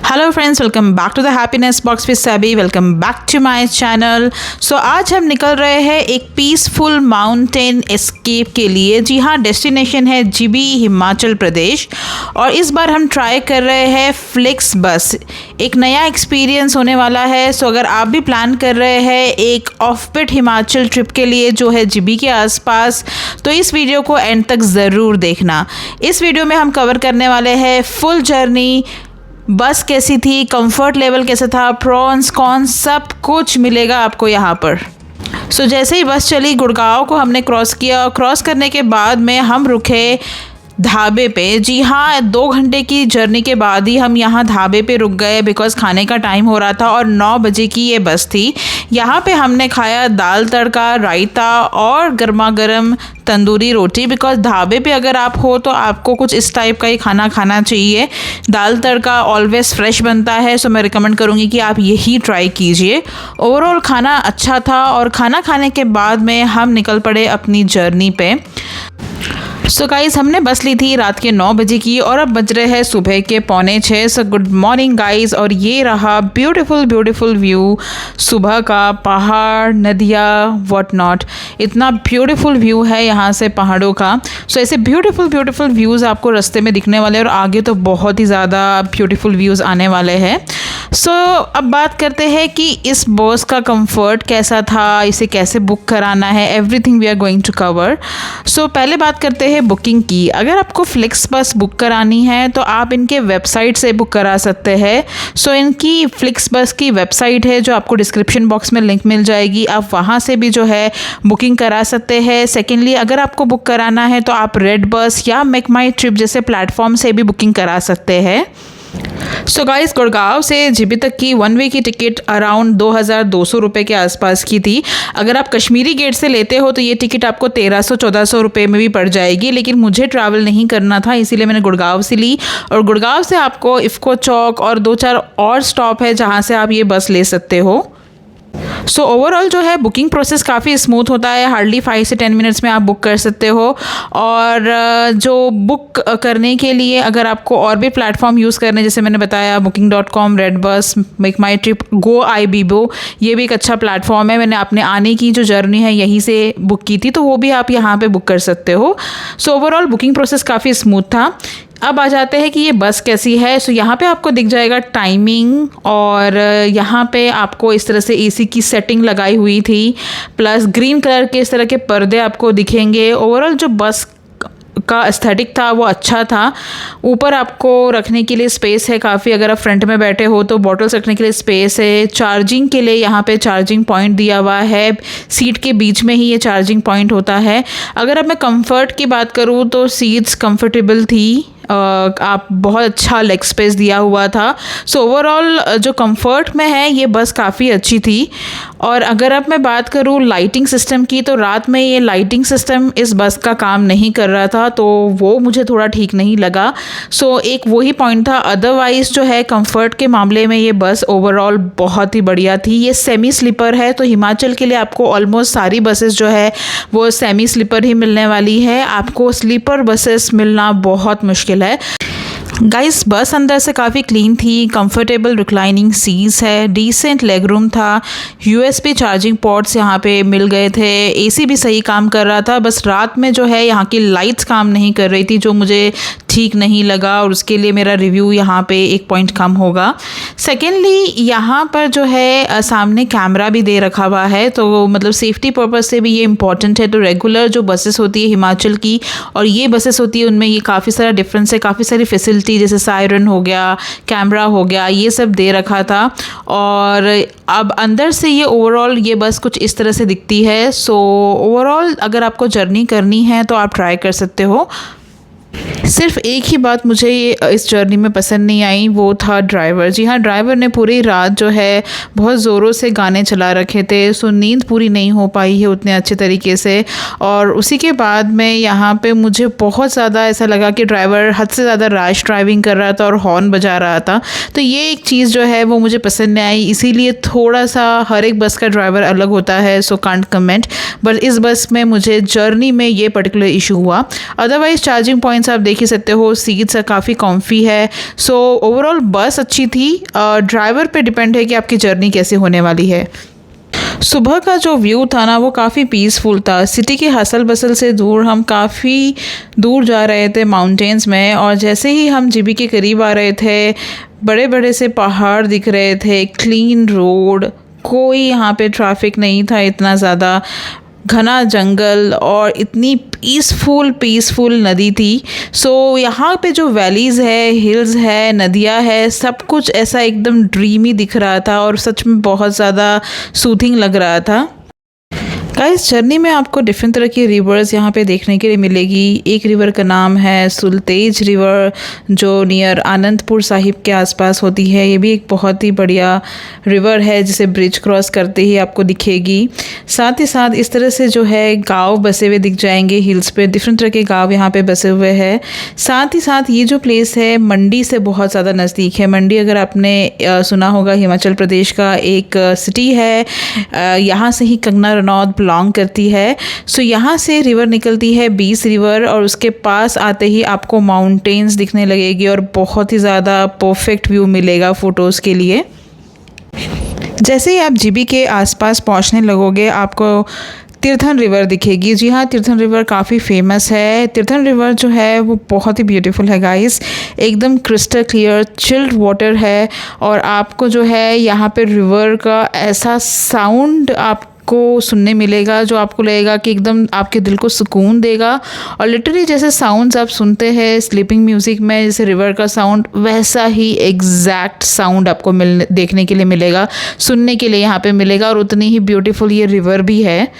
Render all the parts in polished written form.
Hello friends, welcome back to the happiness box with सभी। Welcome back to my channel. So आज हम निकल रहे हैं एक पीसफुल माउंटेन एस्केप के लिए। जी हाँ, डेस्टिनेशन है जीबी, हिमाचल प्रदेश। और इस बार हम ट्राई कर रहे हैं फ्लिक्स बस। एक नया एक्सपीरियंस होने वाला है। सो अगर आप भी प्लान कर रहे हैं एक ऑफ बिट हिमाचल ट्रिप के लिए जो है जीबी के आसपास, तो इस वीडियो को एंड तक ज़रूर देखना। इस वीडियो में हम कवर करने वाले हैं फुल जर्नी। बस कैसी थी, कंफर्ट लेवल कैसा था, प्रॉन्स कॉन्स सब कुछ मिलेगा आपको यहाँ पर। सो जैसे ही बस चली, गुड़गांव को हमने क्रॉस किया। क्रॉस करने के बाद में हम रुके ढाबे पे। जी हाँ, 2 घंटे की जर्नी के बाद ही हम यहाँ ढाबे पे रुक गए बिकॉज़ खाने का टाइम हो रहा था और 9 बजे की ये बस थी। यहाँ पे हमने खाया दाल तड़का, रायता और गर्मा गर्म तंदूरी रोटी। बिकॉज़ ढाबे पे अगर आप हो तो आपको कुछ इस टाइप का ही खाना खाना चाहिए। दाल तड़का ऑलवेज फ्रेश बनता है, सो मैं रिकमेंड करूँगी कि आप यही ट्राई कीजिए। ओवरऑल खाना अच्छा था और खाना खाने के बाद में हम निकल पड़े अपनी जर्नी पे। सो गाइज़, हमने बस ली थी रात के 9 बजे की और अब बज रहे हैं सुबह के 5:45। So good morning guys. और ये रहा ब्यूटीफुल व्यू सुबह का, पहाड़, नदियाँ, व्हाट नॉट। इतना ब्यूटीफुल व्यू है यहाँ से पहाड़ों का। सो ऐसे ब्यूटीफुल व्यूज़ आपको रास्ते में दिखने वाले हैं और आगे तो बहुत ही ज़्यादा ब्यूटीफुल व्यूज़ आने वाले हैं। सो अब बात करते हैं कि इस बस का कंफर्ट कैसा था, इसे कैसे बुक कराना है, everything we are going to cover. So पहले बात करते हैं बुकिंग की। अगर आपको फ्लिक्स बस बुक करानी है तो आप इनके वेबसाइट से बुक करा सकते हैं। सो इनकी फ्लिक्स बस की वेबसाइट है जो आपको डिस्क्रिप्शन बॉक्स में लिंक मिल जाएगी, आप वहाँ से भी जो है बुकिंग करा सकते हैं। सेकेंडली, अगर आपको बुक कराना है तो आप रेड बस या मेक माई ट्रिप जैसे प्लेटफॉर्म से भी बुकिंग करा सकते हैं। सो गाइस, गुड़गांव से जीबी तक की 1 वे की टिकट अराउंड 2200 रुपये के आसपास की थी। अगर आप कश्मीरी गेट से लेते हो तो ये टिकट आपको 1300-1400 रुपये में भी पड़ जाएगी, लेकिन मुझे ट्रैवल नहीं करना था इसीलिए मैंने गुड़गांव से ली। और गुड़गांव से आपको इफ़को चौक और 2-4 और स्टॉप है जहाँ से आप ये बस ले सकते हो। सो ओवरऑल जो है बुकिंग प्रोसेस काफ़ी स्मूथ होता है। हार्डली 5 से 10 मिनट्स में आप बुक कर सकते हो। और जो बुक करने के लिए अगर आपको और भी प्लेटफॉर्म यूज़ करने, जैसे मैंने बताया booking.com, रेड बस, मेक माई ट्रिप, गो आईबीबो, ये भी एक अच्छा प्लेटफॉर्म है। मैंने अपने आने की जो जर्नी है यहीं से बुक की थी, तो वो भी आप यहाँ पे बुक कर सकते हो। सो ओवरऑल बुकिंग प्रोसेस काफ़ी स्मूथ था। अब आ जाते हैं कि ये बस कैसी है। सो यहाँ पे आपको दिख जाएगा टाइमिंग और यहाँ पे आपको इस तरह से एसी की सेटिंग लगाई हुई थी, प्लस ग्रीन कलर के इस तरह के पर्दे आपको दिखेंगे। ओवरऑल जो बस का एस्थेटिक था वो अच्छा था। ऊपर आपको रखने के लिए स्पेस है काफ़ी, अगर आप फ्रंट में बैठे हो तो बॉटल्स रखने के लिए स्पेस है। चार्जिंग के लिए यहाँ पे चार्जिंग पॉइंट दिया हुआ है, सीट के बीच में ही ये चार्जिंग पॉइंट होता है। अगर अब मैं कंफर्ट की बात करूँ तो सीट्स कंफर्टेबल थी, आप बहुत अच्छा लेग स्पेस दिया हुआ था। सो ओवरऑल जो कंफर्ट में है ये बस काफ़ी अच्छी थी। और अगर अब मैं बात करूँ लाइटिंग सिस्टम की, तो रात में ये लाइटिंग सिस्टम इस बस का काम नहीं कर रहा था, तो वो मुझे थोड़ा ठीक नहीं लगा। सो एक वही पॉइंट था। अदरवाइज़ जो है कंफर्ट के मामले में ये बस ओवरऑल बहुत ही बढ़िया थी। ये सेमी स्लीपर है, तो हिमाचल के लिए आपको ऑलमोस्ट सारी बसेस जो है वो सेमी स्लीपर ही मिलने वाली है। आपको स्लीपर बसेस मिलना बहुत मुश्किल है। गाइस, बस अंदर से काफ़ी क्लीन थी, कंफर्टेबल रिक्लाइनिंग सीट्स है, डिसेंट लेग रूम था, यूएसबी चार्जिंग पोर्ट्स यहाँ पे मिल गए थे, एसी भी सही काम कर रहा था। बस रात में जो है यहाँ की लाइट्स काम नहीं कर रही थी, जो मुझे ठीक नहीं लगा और उसके लिए मेरा रिव्यू यहाँ पे 1 पॉइंट कम होगा। सेकेंडली, यहाँ पर जो है सामने कैमरा भी दे रखा हुआ है, तो मतलब सेफ्टी पर्पज़ से भी ये इम्पॉर्टेंट है। तो रेगुलर जो बसेस होती है हिमाचल की और ये बसेस होती है उनमें ये काफ़ी सारा डिफरेंस है। काफ़ी सारी फैसिलिटी जैसे सायरन हो गया, कैमरा हो गया, ये सब दे रखा था। और अब अंदर से ये ओवरऑल ये बस कुछ इस तरह से दिखती है। सो ओवरऑल अगर आपको जर्नी करनी है तो आप ट्राई कर सकते हो। सिर्फ एक ही बात मुझे इस जर्नी में पसंद नहीं आई, वो था ड्राइवर। जी हाँ, ड्राइवर ने पूरी रात जो है बहुत ज़ोरों से गाने चला रखे थे, सो नींद पूरी नहीं हो पाई है उतने अच्छे तरीके से। और उसी के बाद में यहाँ पे मुझे बहुत ज़्यादा ऐसा लगा कि ड्राइवर हद से ज़्यादा रैश ड्राइविंग कर रहा था और हॉर्न बजा रहा था। तो ये एक चीज़ जो है वो मुझे पसंद नहीं आई। इसीलिए थोड़ा सा हर एक बस का ड्राइवर अलग होता है, सो कांट कमेंट। बट इस बस में मुझे जर्नी में ये पर्टिकुलर इशू हुआ। अदरवाइज़ चार्जिंग पॉइंट्स आप देख ही सकते हो, सीट्स काफ़ी कॉम्फी है। सो ओवरऑल बस अच्छी थी। ड्राइवर पे डिपेंड है कि आपकी जर्नी कैसे होने वाली है। सुबह का जो व्यू था ना वो काफ़ी पीसफुल था। सिटी की हसल बसल से दूर हम काफ़ी दूर जा रहे थे माउंटेन्स में, और जैसे ही हम जीबी के करीब आ रहे थे बड़े बड़े से पहाड़ दिख रहे थे, क्लीन रोड, कोई यहाँ पे ट्रैफिक नहीं था इतना ज़्यादा, घना जंगल और इतनी पीसफुल नदी थी। सो यहाँ पे जो वैलीज़ है, हिल्स है, नदियाँ है, सब कुछ ऐसा एकदम ड्रीमी दिख रहा था और सच में बहुत ज़्यादा सूथिंग लग रहा था। गाइस, जर्नी में आपको डिफरेंट तरह की रिवर्स यहाँ पे देखने के लिए मिलेगी। एक रिवर का नाम है सुलतेज रिवर, जो नियर आनंदपुर साहिब के आसपास होती है। ये भी एक बहुत ही बढ़िया रिवर है जिसे ब्रिज क्रॉस करते ही आपको दिखेगी। साथ ही साथ इस तरह से जो है गांव बसे हुए दिख जाएंगे हिल्स पे, डिफरेंट तरह के गांव यहाँ पे बसे हुए हैं। साथ ही साथ ये जो प्लेस है मंडी से बहुत ज़्यादा नज़दीक है। मंडी अगर आपने सुना होगा, हिमाचल प्रदेश का एक सिटी है। यहाँ से ही कंगना रनौत बिलोंग करती है। सो यहाँ से रिवर निकलती है, 20 रिवर, और उसके पास आते ही आपको माउंटेन्स दिखने लगेगी और बहुत ही ज़्यादा परफेक्ट व्यू मिलेगा फ़ोटोज़ के लिए। जैसे ही आप जीबी के आसपास पहुँचने लगोगे आपको तीर्थन रिवर दिखेगी। जी हाँ, तीर्थन रिवर काफ़ी फेमस है। तीर्थन रिवर जो है वो बहुत ही ब्यूटीफुल है गाइस, एकदम क्रिस्टल क्लियर चिल्ड वाटर है, और आपको जो है यहाँ पे रिवर का ऐसा साउंड आपको सुनने मिलेगा जो आपको लगेगा कि एकदम आपके दिल को सुकून देगा। और लिटरली जैसे साउंड्स आप सुनते हैं स्लीपिंग म्यूज़िक में, जैसे रिवर का साउंड, वैसा ही एग्जैक्ट साउंड आपको देखने के लिए मिलेगा, सुनने के लिए यहाँ पे मिलेगा। और उतनी ही ब्यूटीफुल ये रिवर भी है।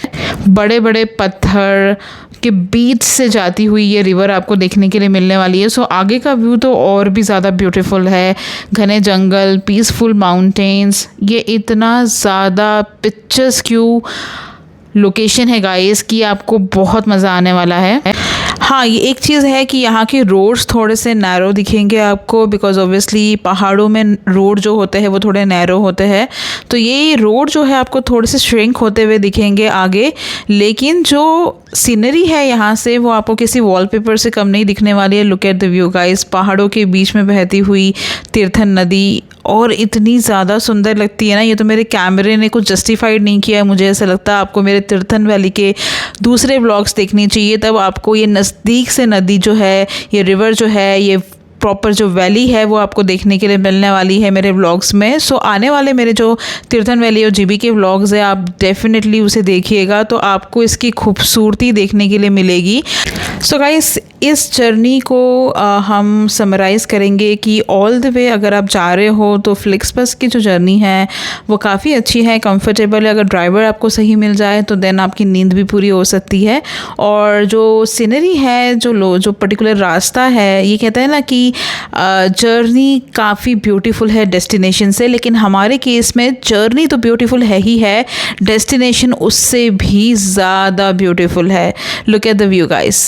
बड़े बड़े पत्थर के बीच से जाती हुई ये रिवर आपको देखने के लिए मिलने वाली है। सो आगे का व्यू तो और भी ज़्यादा ब्यूटीफुल है। घने जंगल, पीसफुल माउंटेन्स, ये इतना ज़्यादा पिक्चर्सक्यू लोकेशन है गाइस कि आपको बहुत मज़ा आने वाला है। हाँ, ये एक चीज़ है कि यहाँ के रोड्स थोड़े से नैरो दिखेंगे आपको, बिकॉज ऑब्वियसली पहाड़ों में रोड जो होते हैं वो थोड़े नैरो होते हैं। तो ये रोड जो है आपको थोड़े से श्रिंक होते हुए दिखेंगे आगे, लेकिन जो सीनरी है यहाँ से वो आपको किसी वॉलपेपर से कम नहीं दिखने वाली है। Look at the view guys, पहाड़ों के बीच में बहती हुई तीर्थन नदी, और इतनी ज़्यादा सुंदर लगती है ना। ये तो मेरे कैमरे ने कुछ जस्टिफाइड नहीं किया है। मुझे ऐसा लगता है आपको मेरे तीर्थन वैली के दूसरे व्लॉग्स देखने चाहिए, तब आपको ये नज़दीक से नदी जो है, ये रिवर जो है, ये प्रॉपर जो वैली है वो आपको देखने के लिए मिलने वाली है मेरे व्लॉग्स में। सो आने वाले मेरे जो तीर्थन वैली और जीबी के व्लॉग्स है, आप डेफिनेटली उसे देखिएगा तो आपको इसकी खूबसूरती देखने के लिए मिलेगी। सो गाइस, इस जर्नी को हम समराइज़ करेंगे कि ऑल द वे अगर आप जा रहे हो तो फ्लिक्सबस की जो जर्नी है वो काफ़ी अच्छी है, कंफर्टेबल है। अगर ड्राइवर आपको सही मिल जाए तो देन आपकी नींद भी पूरी हो सकती है। और जो सीनरी है, जो पर्टिकुलर रास्ता है, ये कहता है ना कि जर्नी काफ़ी ब्यूटीफुल है डेस्टिनेशन से, लेकिन हमारे केस में जर्नी तो ब्यूटीफुल है ही है, डेस्टिनेशन उससे भी ज़्यादा ब्यूटीफुल है। Look at the view guys.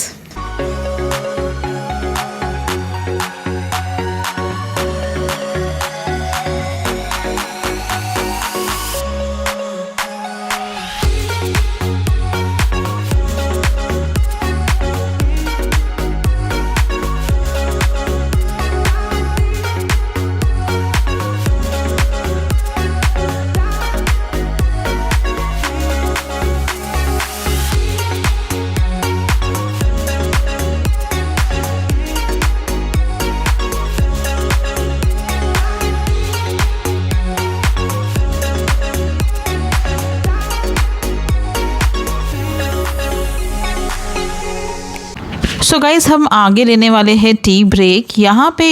So guys, हम आगे लेने वाले हैं टी ब्रेक। यहाँ पे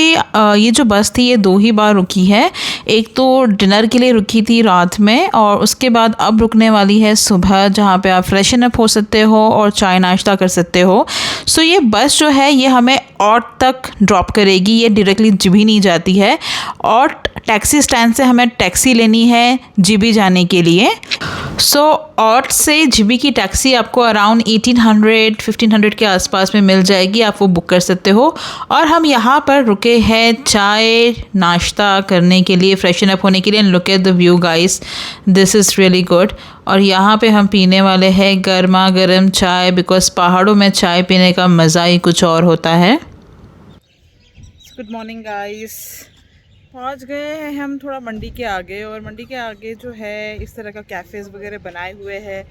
ये जो बस थी ये 2 ही बार रुकी है। एक तो डिनर के लिए रुकी थी रात में, और उसके बाद अब रुकने वाली है सुबह, जहाँ पे आप फ्रेशन अप हो सकते हो और चाय नाश्ता कर सकते हो। सो ये बस जो है ये हमें ऑट तक ड्रॉप करेगी, ये डायरेक्टली जीबी नहीं जाती है। ऑट टैक्सी स्टैंड से हमें टैक्सी लेनी है जीबी जाने के लिए। सो ऑट से जीबी की टैक्सी आपको अराउंड 1800-1500 के आसपास में मिल जाएगी, आप वो बुक कर सकते हो। और हम यहाँ पर रुके हैं चाय नाश्ता करने के लिए, फ्रेशन अप होने के लिए। Look at the view guys, this is really good. और यहाँ पे हम पीने वाले हैं गर्मा गर्म चाय, बिकॉज पहाड़ों में चाय पीने का मज़ा ही कुछ और होता है। Good morning guys. पहुंच गए हैं हम थोड़ा मंडी के आगे, और मंडी के आगे जो है इस तरह का कैफ़ेज़ वगैरह बनाए हुए हैं।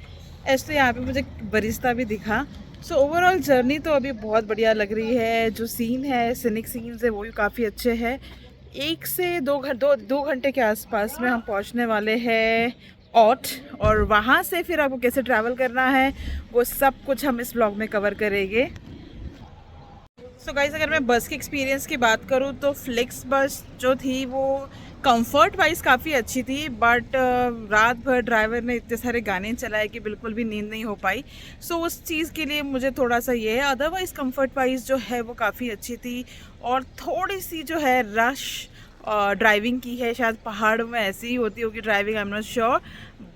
ऐसे यहाँ पे मुझे बरिस्ता भी दिखा। सो ओवरऑल जर्नी तो अभी बहुत बढ़िया लग रही है। जो सीन है, सीनिक सीन्स है, वो भी काफ़ी अच्छे हैं। 1 से 2 घंटे के आसपास में हम पहुँचने वाले हैं ऑट, और वहाँ से फिर आपको कैसे ट्रैवल करना है वो सब कुछ हम इस ब्लॉग में कवर करेंगे। सो गाइस, अगर मैं बस के एक्सपीरियंस की बात करूँ तो फ्लिक्स बस जो थी वो कंफर्ट वाइज काफ़ी अच्छी थी, बट रात भर ड्राइवर ने इतने सारे गाने चलाए कि बिल्कुल भी नींद नहीं हो पाई। सो उस चीज़ के लिए मुझे थोड़ा सा ये है। अदरवाइज़ कंफर्ट वाइज जो है वो काफ़ी अच्छी थी, और थोड़ी सी जो है रश ड्राइविंग की है। शायद पहाड़ में ऐसी ही होती होगी driving, I am not sure,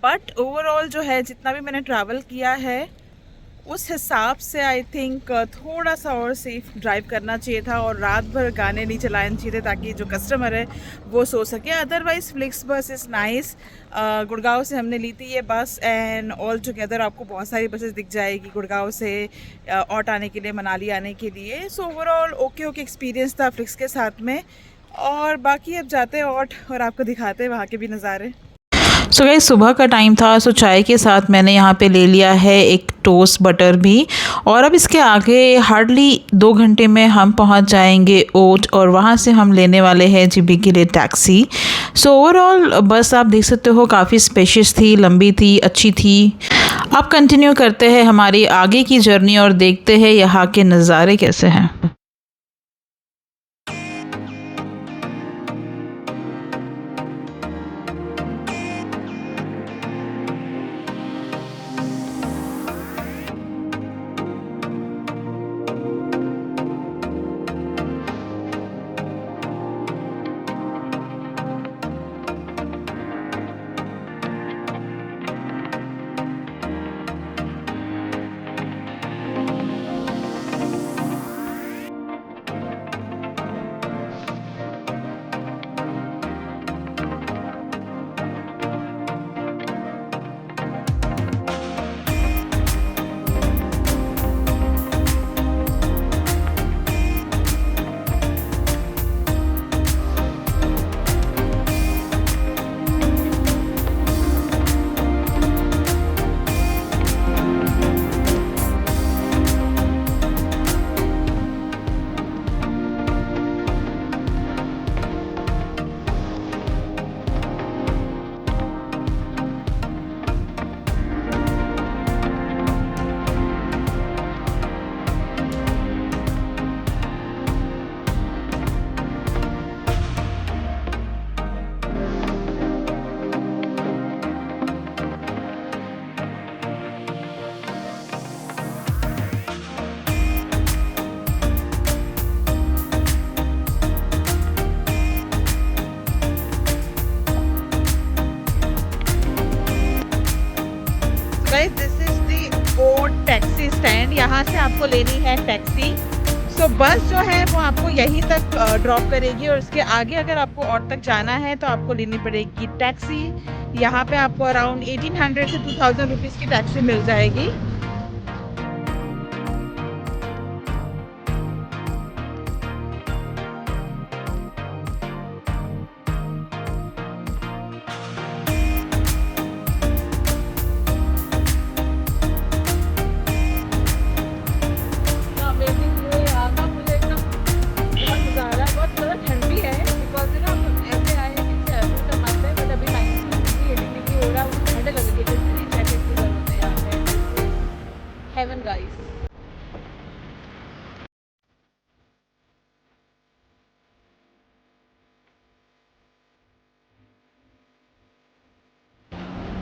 but overall जो है जितना भी मैंने ट्रैवल किया है उस हिसाब से आई थिंक थोड़ा सा और सेफ ड्राइव करना चाहिए था, और रात भर गाने नहीं चलाने चाहिए ताकि जो कस्टमर है वो सो सके। अदरवाइज़ फ्लिक्स बस इज़ नाइस। गुड़गांव से हमने ली थी ये बस, एंड ऑल टुगेदर आपको बहुत सारी बसेस दिख जाएगी गुड़गांव से ऑट आने के लिए, मनाली आने के लिए। सो ओवरऑल ओके एक्सपीरियंस था फ्लिक्स के साथ में। और बाकी अब जाते हैं ऑट और आपको दिखाते हैं वहाँ के भी नज़ारे। सो गाइस, सुबह का टाइम था, सो चाय के साथ मैंने यहाँ पे ले लिया है एक टोस्ट बटर भी। और अब इसके आगे हार्डली 2 घंटे में हम पहुँच जाएंगे ओट, और वहाँ से हम लेने वाले हैं जीबी के लिए टैक्सी। सो ओवरऑल बस आप देख सकते हो काफ़ी स्पेशियस थी, लंबी थी, अच्छी थी। अब कंटिन्यू करते हैं हमारी आगे की जर्नी और देखते हैं यहाँ के नज़ारे कैसे हैं। गाइस, दिस इज द ओट टैक्सी स्टैंड। यहाँ से आपको लेनी है टैक्सी। सो बस जो है वो आपको यहीं तक ड्रॉप करेगी, और उसके आगे अगर आपको और तक जाना है तो आपको लेनी पड़ेगी टैक्सी। यहाँ पे आपको अराउंड 1800 से 2000 रुपीज़ की टैक्सी मिल जाएगी। Heaven guys.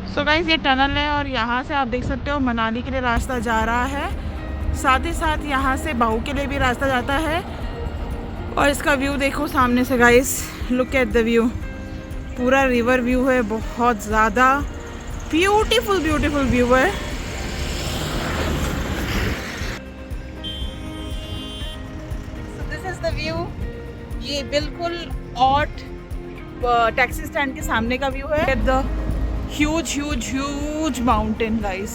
सो गाइस, ये टनल है, और यहाँ से आप देख सकते हो मनाली के लिए रास्ता जा रहा है। साथ ही साथ यहाँ से बाहू के लिए भी रास्ता जाता है। और इसका व्यू देखो सामने से guys, look at the view. पूरा रिवर व्यू है, बहुत ज़्यादा ब्यूटीफुल व्यू है। द व्यू ये बिल्कुल ऑट टैक्सी स्टैंड के सामने का व्यू है। The huge mountain guys.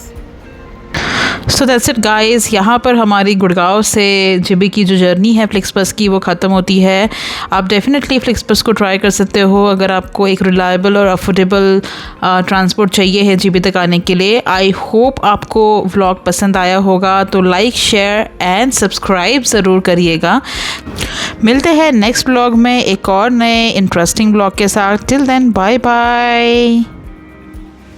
So that's it guys, यहाँ पर हमारी गुड़गांव से जीबी की जो जर्नी है फ्लिक्सबस की वो ख़त्म होती है। आप डेफिनेटली फ्लिक्सबस को ट्राई कर सकते हो अगर आपको एक रिलायबल और अफोर्डेबल ट्रांसपोर्ट चाहिए है जीबी तक आने के लिए। आई होप आपको व्लॉग पसंद आया होगा, तो लाइक शेयर एंड सब्सक्राइब ज़रूर करिएगा। मिलते हैं नेक्स्ट व्लॉग में एक और नए इंटरेस्टिंग व्लॉग के साथ। Till then bye bye.